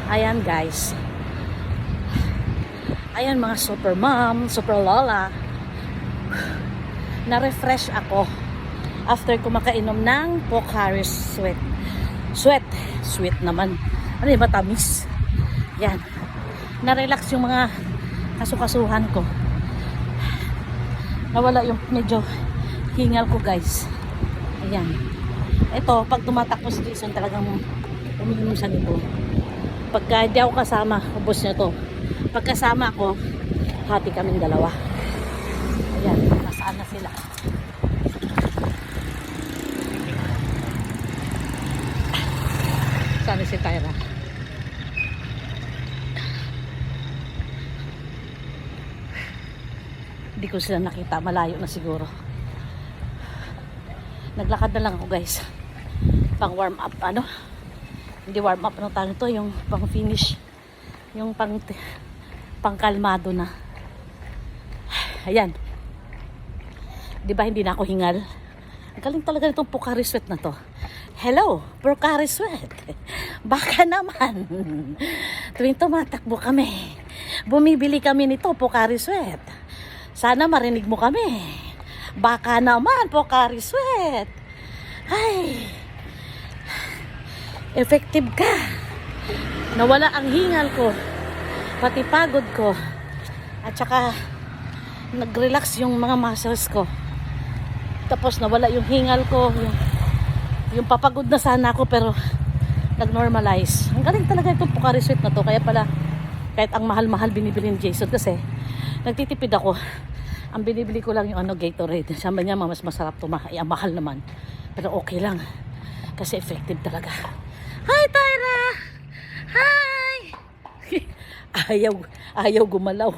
Ayan guys. Ayan mga super mom, super lola. Na-refresh ako after ko makainom ng Pocari Sweat. Sweet naman. Ano yung matamis? Yan. Na-relax yung mga kasukasuhan ko. Nawala yung medyo hingal ko guys. Ayan. Ito, pag tumatakbo si Jason talagang umiinom siya nito. Pagka di ako kasama, ubos niya to. Pag kasama ako, hati kaming dalawa. Ayan, nasaan na sila? Saan si Tyra? Hindi ko sila nakita, malayo na siguro. Naglakad na lang ako guys. Pang warm up, ano? Hindi warm up, ano tawag ito? Yung pang finish. Yung pang kalmado na. Ayan. Di ba hindi na ako hingal? Ang galing talaga nitong Pocari Sweat na to. Hello, Pocari Sweat. Baka naman. Tuwing tumatakbo kami, bumibili kami nito, Pocari Sweat. Sana marinig mo kami. Baka naman, Pocari Sweat. Ay, effective ka. Nawala ang hingal ko, pati pagod ko, at saka nag-relax yung mga muscles ko. Tapos nawala yung hingal ko, yung papagod na sana ako pero nag-normalize. Ang galing talaga itong Pocari Sweat na to. Kaya pala kahit ang mahal-mahal binibili ni Jason kasi nagtitipid ako. Ang binibili ko lang yung Gatorade. Sabi niya mas masarap to, mahal naman. Pero okay lang kasi effective talaga. Hi Tyra! Hi! ayaw gumalaw.